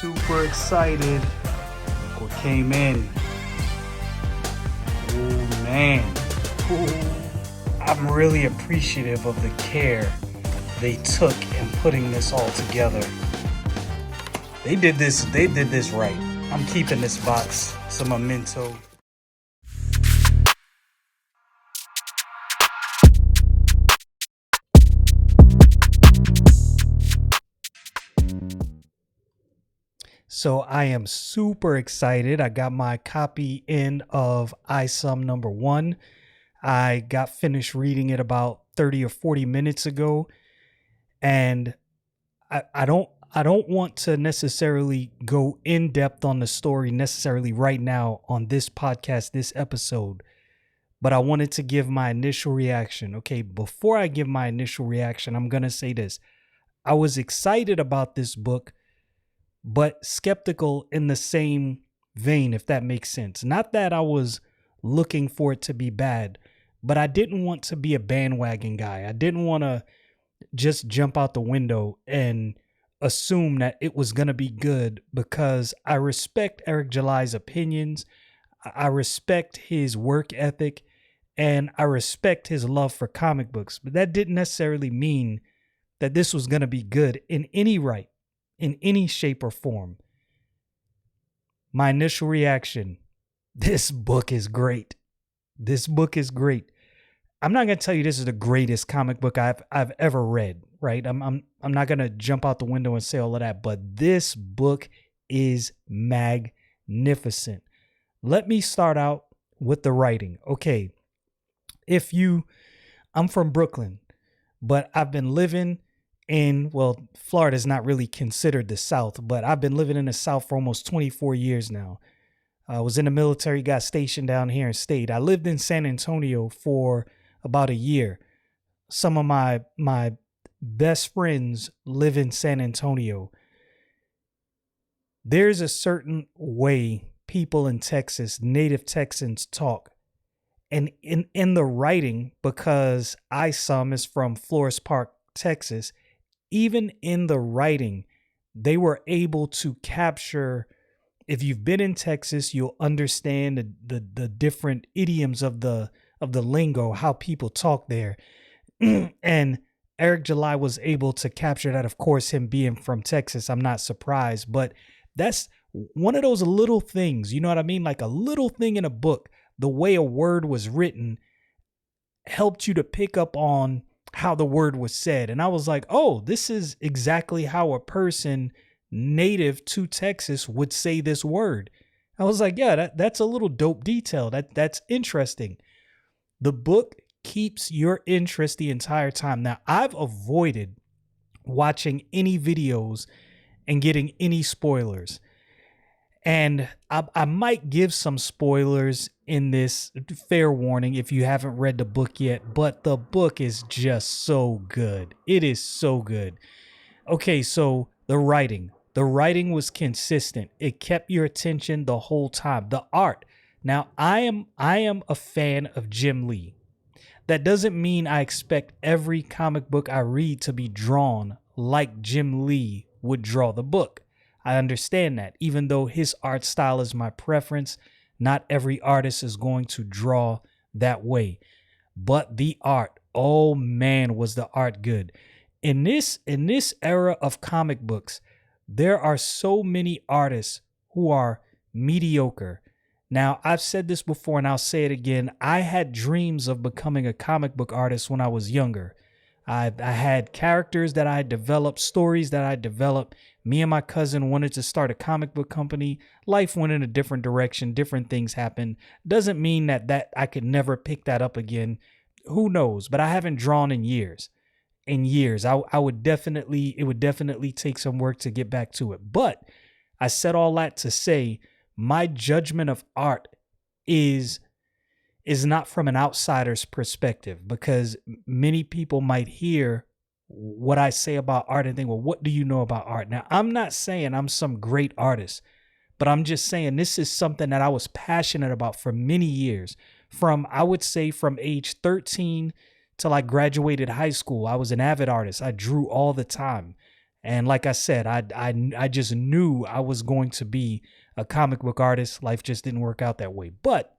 super excited. Look what came in. Oh man. Ooh. I'm really appreciative of the care they took in putting this all together. They did this right. I'm keeping this box. It's a memento. So I am super excited. I got my copy in of Isom #1. I got finished reading it about 30 or 40 minutes ago. And I don't want to necessarily go in depth on the story necessarily right now on this podcast, this episode, but I wanted to give my initial reaction. Okay, before I give my initial reaction, I'm going to say this. I was excited about this book, but skeptical in the same vein, if that makes sense. Not that I was looking for it to be bad, but I didn't want to be a bandwagon guy. I didn't want to just jump out the window and assume that it was going to be good, because I respect Eric July's opinions. I respect his work ethic, and I respect his love for comic books. But that didn't necessarily mean that this was going to be good in any shape or form. My initial reaction, this book is great. This book is great. I'm not going to tell you this is the greatest comic book I've ever read, right? I'm not going to jump out the window and say all of that, but this book is magnificent. Let me start out with the writing. Okay. I'm from Brooklyn, but I've been living Florida is not really considered the South, but I've been living in the South for almost 24 years now. I was in the military, got stationed down here and stayed. I lived in San Antonio for about a year. Some of my best friends live in San Antonio. There's a certain way people in Texas, native Texans, talk. And in the writing, because Isom is from Flores Park, Texas, even in the writing, they were able to capture. If you've been in Texas, you'll understand the different idioms of the lingo, how people talk there. And Eric July was able to capture that. Of course, him being from Texas, I'm not surprised, but that's one of those little things, you know what I mean? Like a little thing in a book, the way a word was written helped you to pick up on how the word was said. And I was like, oh, this is exactly how a person native to Texas would say this word. I was like, yeah, that's a little dope detail. That's interesting. The book keeps your interest the entire time. Now, I've avoided watching any videos and getting any spoilers. And I might give some spoilers in this, fair warning if you haven't read the book yet, but the book is just so good. It is so good. Okay, so the writing was consistent. It kept your attention the whole time. The art. Now, I am a fan of Jim Lee. That doesn't mean I expect every comic book I read to be drawn like Jim Lee would draw the book. I understand that. Even though his art style is my preference, not every artist is going to draw that way. But the art, oh man, was the art good. In this era of comic books, there are so many artists who are mediocre. Now, I've said this before and I'll say it again. I had dreams of becoming a comic book artist when I was younger. I had characters that I had developed, stories that I developed. Me and my cousin wanted to start a comic book company. Life went in a different direction. Different things happened. Doesn't mean that I could never pick that up again. Who knows? But I haven't drawn in years. It would definitely take some work to get back to it. But I said all that to say my judgment of art is not from an outsider's perspective, because many people might hear what I say about art and think, well, what do you know about art? Now, I'm not saying I'm some great artist, but I'm just saying this is something that I was passionate about for many years. I would say from age 13 till I graduated high school, I was an avid artist. I drew all the time. And like I said, I just knew I was going to be a comic book artist. Life just didn't work out that way. But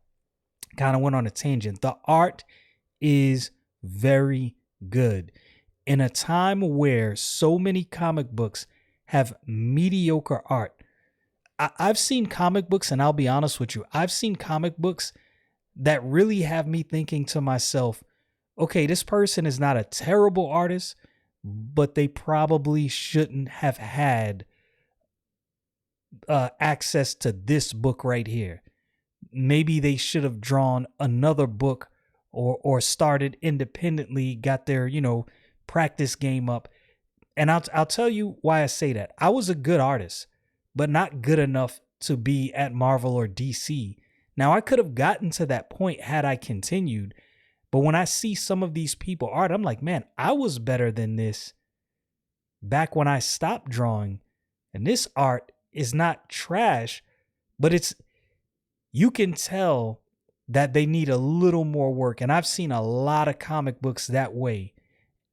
kind of went on a tangent. The art is very good. In a time where so many comic books have mediocre art, I've seen comic books, and I'll be honest with you, I've seen comic books that really have me thinking to myself, okay, this person is not a terrible artist, but they probably shouldn't have had access to this book right here. Maybe they should have drawn another book or started independently, got their, practice game up. And I'll tell you why I say that. I was a good artist, but not good enough to be at Marvel or DC. Now, I could have gotten to that point had I continued, but when I see some of these people art, I'm like, man, I was better than this back when I stopped drawing. And this art is not trash, but you can tell that they need a little more work. And I've seen a lot of comic books that way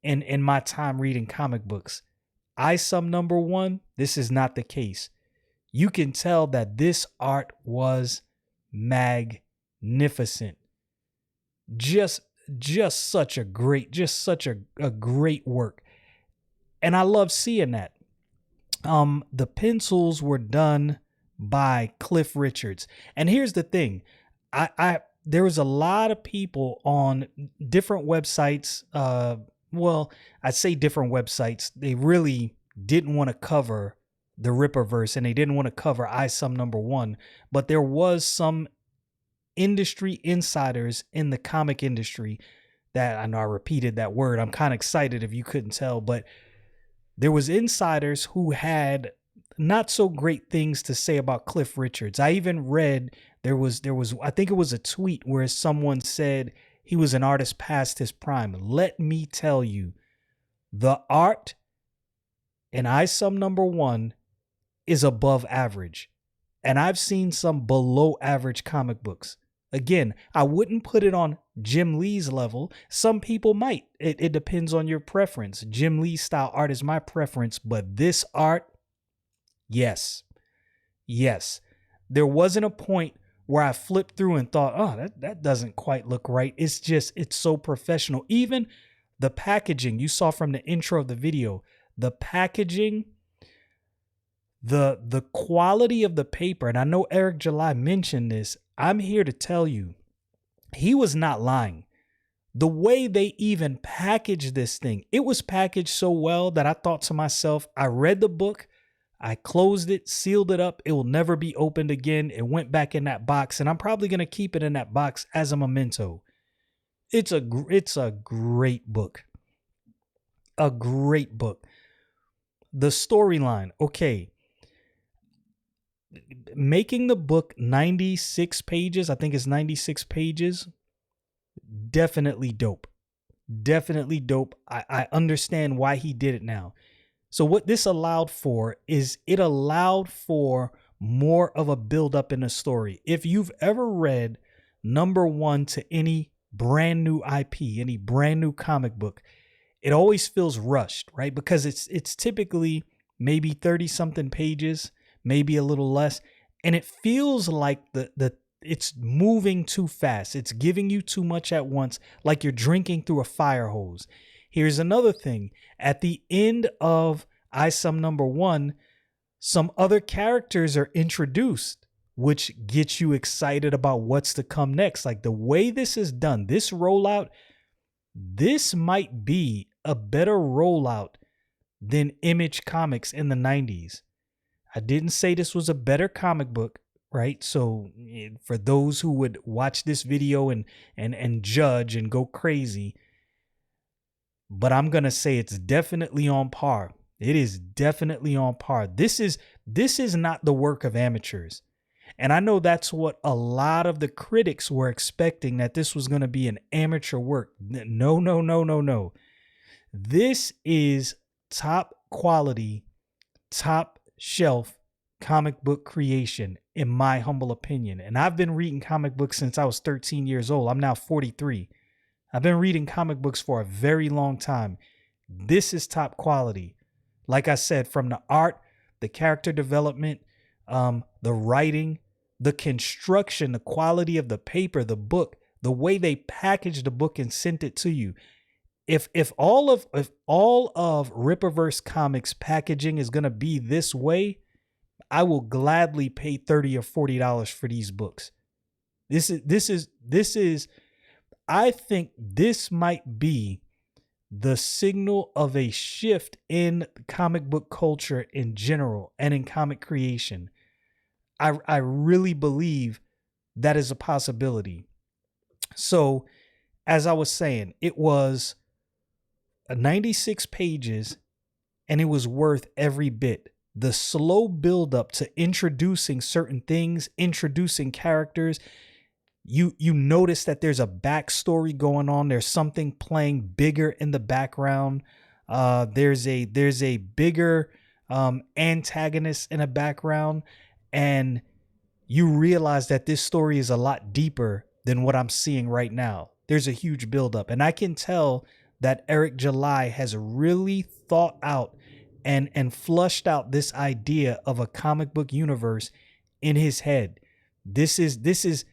in my time reading comic books. Isom #1, this is not the case. You can tell that this art was magnificent. Just such a great work. And I love seeing that. The pencils were done by Cliff Richards. And here's the thing. There was a lot of people on different websites. I'd say different websites. They really didn't want to cover the Rippaverse, and they didn't want to cover Isom #1. But there was some industry insiders in the comic industry that, I know I repeated that word. I'm kind of excited if you couldn't tell, but there was insiders who had not so great things to say about Cliff Richards. I even read there was I think it was a tweet where someone said he was an artist past his prime. Let me tell you, the art in Isom #1 is above average. And I've seen some below average comic books. Again, I wouldn't put it on Jim Lee's level. Some people might. It depends on your preference. Jim Lee style art is my preference, but this art, yes. There wasn't a point where I flipped through and thought, oh, that doesn't quite look right. It's so professional. Even the packaging you saw from the intro of the video, the packaging, the quality of the paper, and I know Eric July mentioned this. I'm here to tell you, he was not lying. The way they even packaged this thing, it was packaged so well that I thought to myself, I read the book, I closed it, sealed it up. It will never be opened again. It went back in that box, and I'm probably going to keep it in that box as a memento. It's a great book. A great book. The storyline, okay. Making the book 96 pages, I think it's 96 pages, definitely dope. Definitely dope. I understand why he did it now. So what this allowed for is it allowed for more of a build-up in the story. If you've ever read #1 to any brand new IP, any brand new comic book, it always feels rushed, right? Because it's typically maybe 30-something pages, maybe a little less, and it feels like it's moving too fast. It's giving you too much at once, like you're drinking through a fire hose. Here's another thing. At the end of Isom #1, some other characters are introduced, which gets you excited about what's to come next. Like the way this is done, this rollout, this might be a better rollout than Image Comics in the 90s. I didn't say this was a better comic book, right? So for those who would watch this video and judge and go crazy, but I'm going to say it's definitely on par. It is definitely on par. This is not the work of amateurs. And I know that's what a lot of the critics were expecting, that this was going to be an amateur work. No. This is top quality, top shelf comic book creation, in my humble opinion. And I've been reading comic books since I was 13 years old. I'm now 43. I've been reading comic books for a very long time. This is top quality. Like I said, from the art, the character development, the writing, the construction, the quality of the paper, the book, the way they packaged the book and sent it to you. If all of Rippaverse Comics packaging is gonna be this way, I will gladly pay $30 or $40 for these books. This is I think this might be the signal of a shift in comic book culture in general and in comic creation. I really believe that is a possibility. So, as I was saying, it was 96 pages and it was worth every bit. The slow build up to introducing certain things, introducing characters, you notice that there's a backstory going on. There's something playing bigger in the background. There's a bigger antagonist in the background, and you realize that this story is a lot deeper than what I'm seeing right now. There's a huge buildup, and I can tell that Eric July has really thought out and flushed out this idea of a comic book universe in his head. This is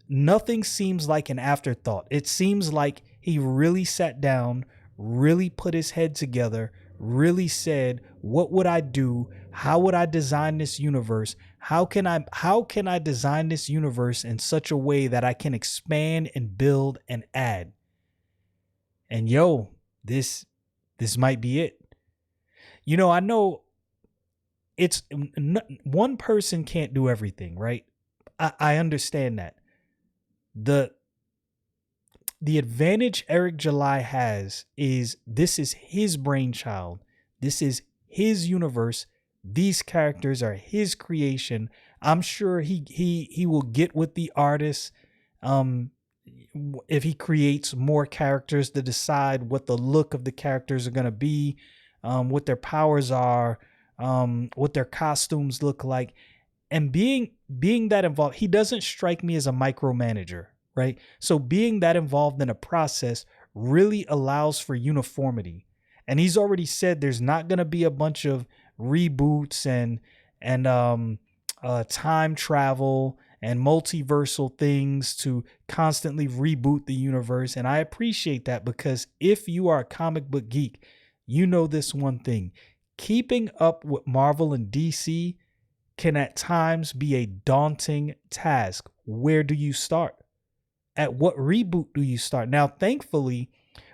nothing seems like an afterthought. It seems like he really sat down, really put his head together, really said, what would I do? How would I design this universe? How can I design this universe in such a way that I can expand and build and add? And this might be it. I know it's one person can't do everything, right? I understand that. The advantage Eric July has is this is his brainchild. This is his universe. These characters are his creation. I'm sure he will get with the artists if he creates more characters to decide what the look of the characters are going to be, what their powers are, what their costumes look like. And being that involved, he doesn't strike me as a micromanager, right? So being that involved in a process really allows for uniformity. And he's already said there's not going to be a bunch of reboots and time travel and multiversal things to constantly reboot the universe. And I appreciate that, because if you are a comic book geek, you know this one thing: keeping up with Marvel and DC can at times be a daunting task. Where do you start? At what reboot do you start? Now, thankfully,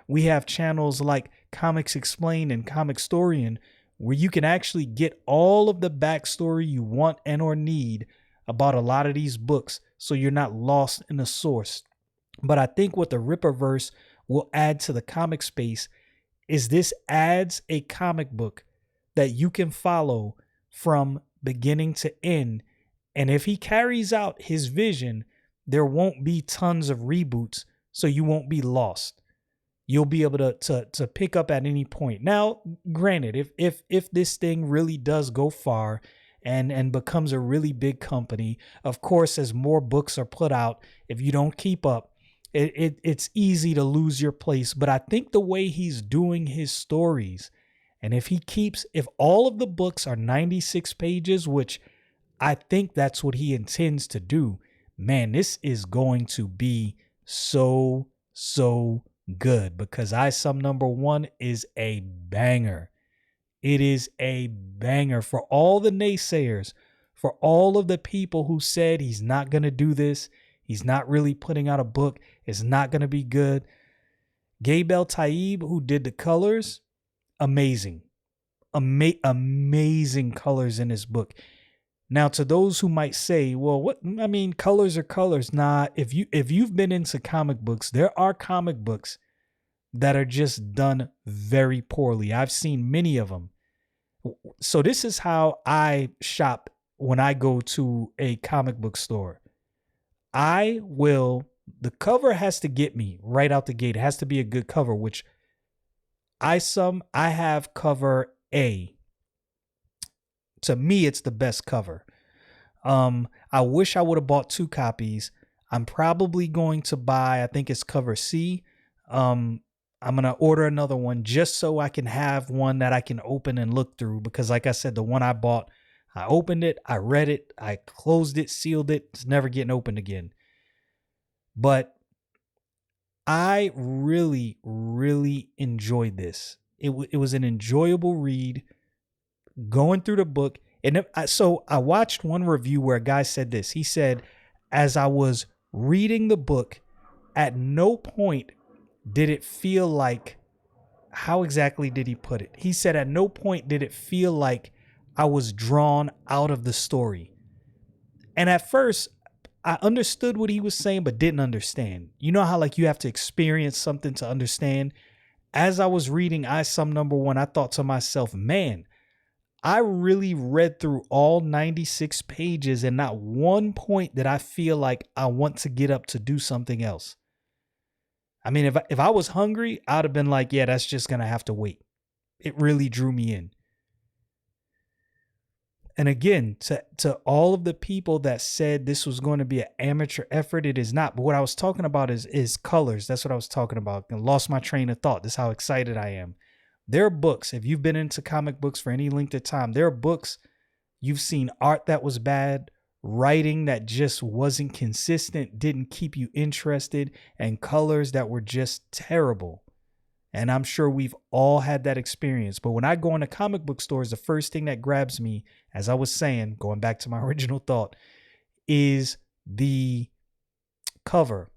we have channels like Comics Explained and Comicstorian where you can actually get all of the backstory you want and or need about a lot of these books, so you're not lost in the source. But I think what the Rippaverse will add to the comic space is this adds a comic book that you can follow from beginning to end. And if he carries out his vision, there won't be tons of reboots, so you won't be lost. You'll be able to pick up at any point. Now, granted, if this thing really does go far and becomes a really big company, of course, as more books are put out, if you don't keep up, it's easy to lose your place. But I think the way he's doing his stories, and if all of the books are 96 pages, which I think that's what he intends to do, man, this is going to be so good, because Isom #1 is a banger. It is a banger for all the naysayers, for all of the people who said he's not going to do this. He's not really putting out a book. It's not going to be good. Gabe El-Taib, who did the colors, amazing. Amazing colors in his book. Now, to those who might say, well, what? I mean, colors are colors. Nah, if you've been into comic books, there are comic books that are just done very poorly. I've seen many of them. So this is how I shop when I go to a comic book store. The cover has to get me right out the gate. It has to be a good cover, which I have cover A. To me, it's the best cover. I wish I would have bought 2 copies. I'm probably going to buy, I think it's cover C. I'm going to order another one just so I can have one that I can open and look through. Because like I said, the one I bought, I opened it, I read it, I closed it, sealed it. It's never getting opened again. But I really, really enjoyed this. It was an enjoyable read going through the book. And so I watched one review where a guy said this. He said, as I was reading the book, at no point did it feel like, how exactly did he put it? He said, at no point did it feel like I was drawn out of the story. And at first, I understood what he was saying, but didn't understand. You know how like you have to experience something to understand? As I was reading Isom #1, I thought to myself, man, I really read through all 96 pages and not one point did I feel like I want to get up to do something else. I mean, if I was hungry, I'd have been like, yeah, that's just going to have to wait. It really drew me in. And again, to all of the people that said this was going to be an amateur effort, it is not. But what I was talking about is colors. That's what I was talking about. I lost my train of thought. That's how excited I am. There are books, if you've been into comic books for any length of time, there are books you've seen art that was bad, writing that just wasn't consistent, didn't keep you interested, and colors that were just terrible. And I'm sure we've all had that experience. But when I go into comic book stores, the first thing that grabs me, as I was saying, going back to my original thought, is the cover.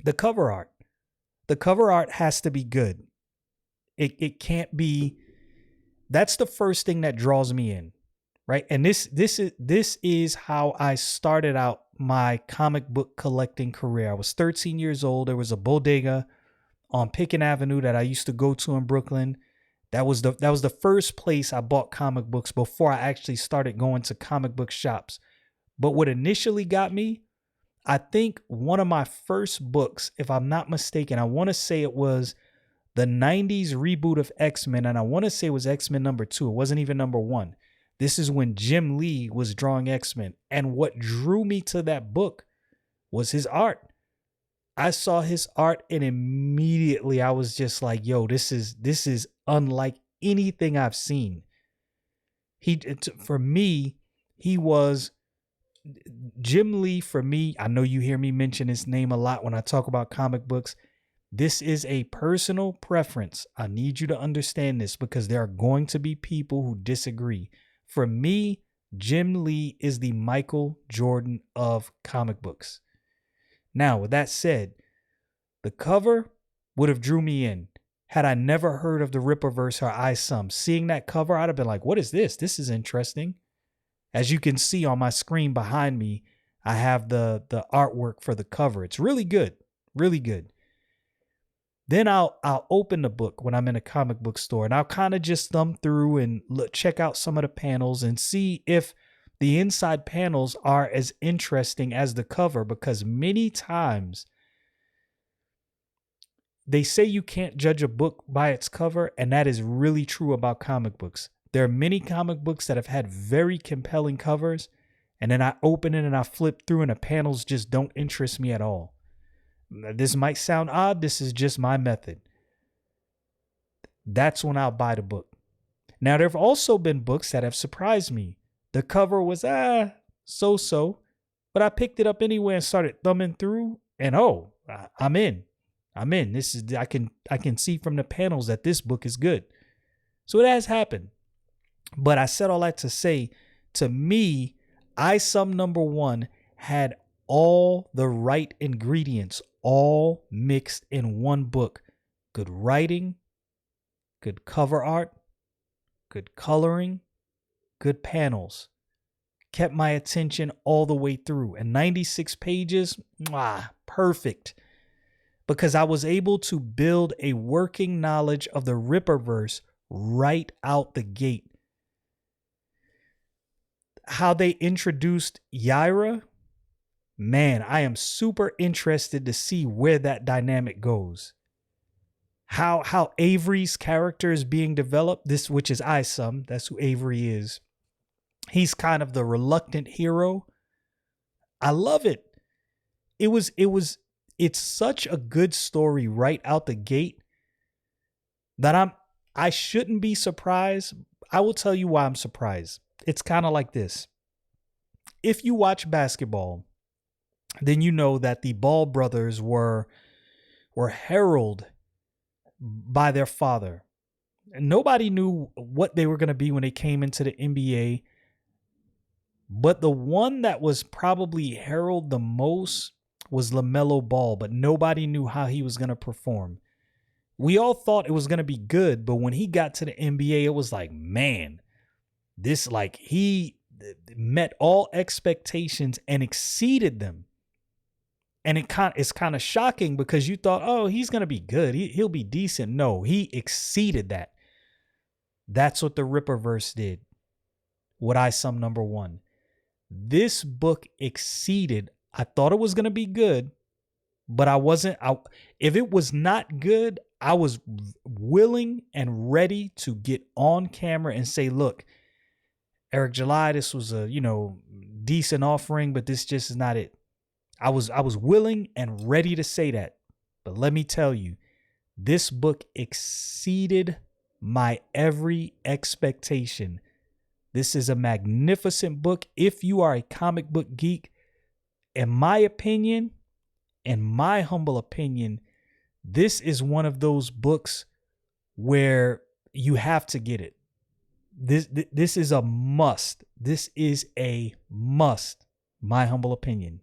The cover art. The cover art has to be good. It can't be. That's the first thing that draws me in, right? And this is how I started out my comic book collecting career. I was 13 years old. There was a bodega on Pickett Avenue that I used to go to in Brooklyn. That was the first place I bought comic books before I actually started going to comic book shops. But what initially got me, I think one of my first books, if I'm not mistaken, I want to say it was the 90s reboot of X-Men, and I want to say it was X-Men #2. It wasn't even #1. This is when Jim Lee was drawing X-Men. And what drew me to that book was his art. I saw his art and immediately I was just like, yo, this is unlike anything I've seen. For me, he was Jim Lee. For me, I know you hear me mention his name a lot when I talk about comic books. This is a personal preference. I need you to understand this because there are going to be people who disagree. For me, Jim Lee is the Michael Jordan of comic books. Now, with that said, the cover would have drew me in. Had I never heard of the Rippaverse or Isom, seeing that cover, I'd have been like, what is this? This is interesting. As you can see on my screen behind me, I have the artwork for the cover. It's really good. Really good. Then I'll open the book when I'm in a comic book store and I'll kind of just thumb through and check out some of the panels and see if the inside panels are as interesting as the cover, because many times they say you can't judge a book by its cover, and that is really true about comic books. There are many comic books that have had very compelling covers, and then I open it and I flip through and the panels just don't interest me at all. This might sound odd. This is just my method. That's when I'll buy the book. Now, there have also been books that have surprised me. The cover was so-so, but I picked it up anyway and started thumbing through, and I'm in. This is I can see from the panels that this book is good. So it has happened. But I said all that to say, to me, Isom #1 had all the right ingredients, all mixed in one book. Good writing, good cover art, good coloring, good panels. Kept my attention all the way through. And 96 pages, perfect. Because I was able to build a working knowledge of the Rippaverse right out the gate. How they introduced Yaira, man, I am super interested to see where that dynamic goes. How Avery's character is being developed, this which is Isom, that's who Avery is. He's kind of the reluctant hero. I love it. It's such a good story right out the gate that I shouldn't be surprised. I will tell you why I'm surprised. It's kind of like this. If you watch basketball, then you know that the Ball brothers were heralded by their father. And nobody knew what they were going to be when they came into the NBA. But the one that was probably heralded the most was LaMelo Ball, but nobody knew how he was going to perform. We all thought it was going to be good, but when he got to the NBA, it was like, man, this, like, he met all expectations and exceeded them. And it's kind of shocking because you thought, oh, he's going to be good. He'll be decent. No, he exceeded that. That's what the Rippaverse did with Isom #1. This book exceeded. I thought it was going to be good, but I wasn't. If it was not good, I was willing and ready to get on camera and say, look, Eric July, this was a, decent offering, but this just is not it. I was willing and ready to say that. But let me tell you, this book exceeded my every expectation. This is a magnificent book. If you are a comic book geek, in my opinion, in my humble opinion, this is one of those books where you have to get it. This is a must. This is a must, my humble opinion.